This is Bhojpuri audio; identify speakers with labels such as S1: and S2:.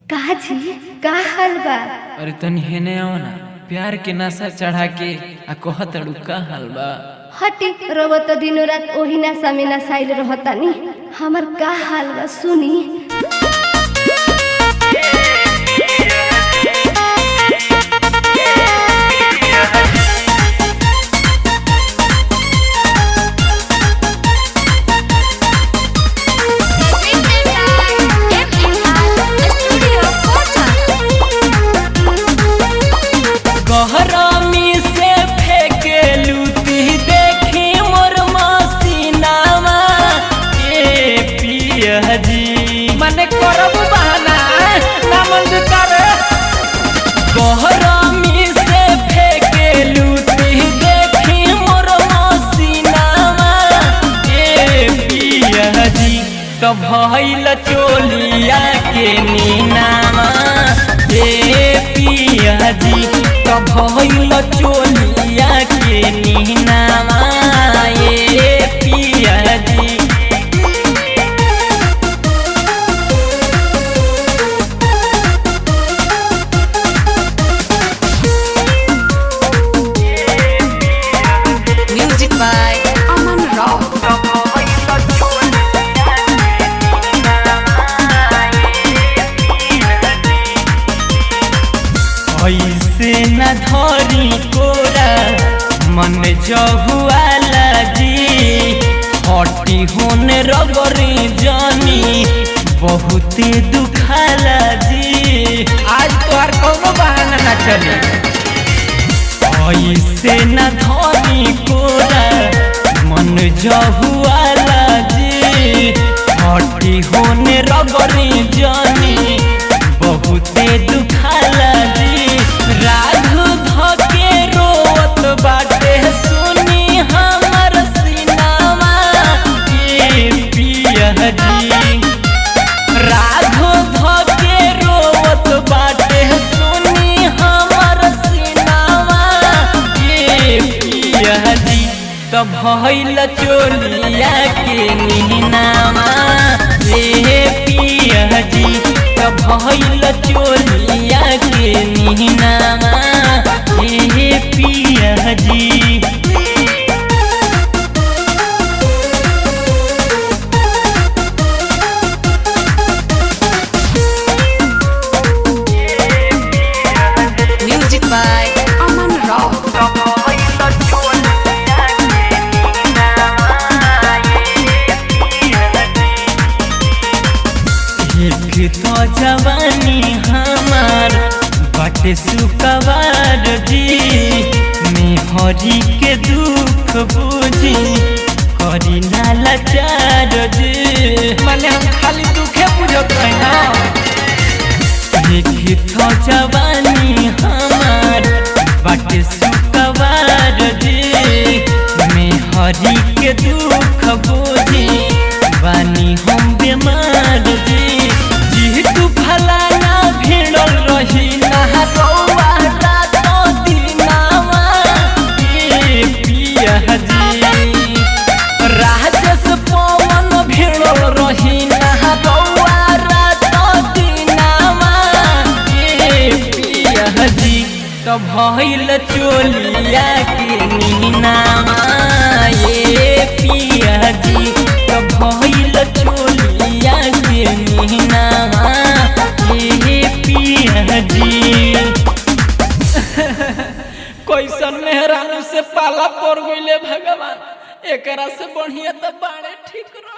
S1: कहा जी का हाल बा?
S2: अरे तनी हेने आओ ना, प्यार के नशा चढ़ा के आ कहतड़ू का हाल बा।
S1: हटी रोबो तो दिनों रात ओही नशा में नसाइल रहतानी। हमर का हाल बा सुनी।
S2: गहरामी से फेंके लूटी देखी मोर मसीनावा ए पिया जी मने करब बहाना ना मन करे। गहरामी से फेंके लूटी देखी मोर मसीनावा ए पिया जी तो भइल चोलिया के नीनावा ए पिया जी भइल चोलिया के नीनावा ये पिया जी।
S3: Music by Aman Rao.
S2: ऐसे न धरी कोरा मन जहुआला जी हटी होने रगरी जानी बहुते दुखाला जी। आज तोहर कौनो बहाना ना चले। ऐसे न धरी कोरा मन जहुआला जी हटी होने रगरी जानी बहुते दुखाला जी। राघु धके रोत बाटे सुनी हमर सीनावा ये पिया जी। राघु धके रोत बाटे सुनी हमर सीनावा ये पिया जी तो भइल चोलिया के नीनावा ये पिया जी तो भइल चोलिया के नीनावा ये पिया जी।
S3: Music by Aman Rao.
S2: एक तो जवानी हमार बाटे सुकवार जी मेहरी के दुख बुझी करी ना लाचार जी। माने हम खाली दुखे बुझत है ना। एक तो जवानी हमार बाटे सुकवार जी मेहरी के दुख बुझी बानी हम बीमार जी। तू फलाना भिड़ल रही ना रौआ रात दिनावा ये पिया जी। राजस पवन भिड़ल रही ना रौआ रात दिनावा ये पिया जी तो भइल चोलिया के नीनावा ये पिया जी तो भइल चोलिया के नीनावा ये पिया जी। कैसन मेहरानू से पाला पड़ गइले भगवान, एकरा से बढ़िया तो बाड़े ठीक रह।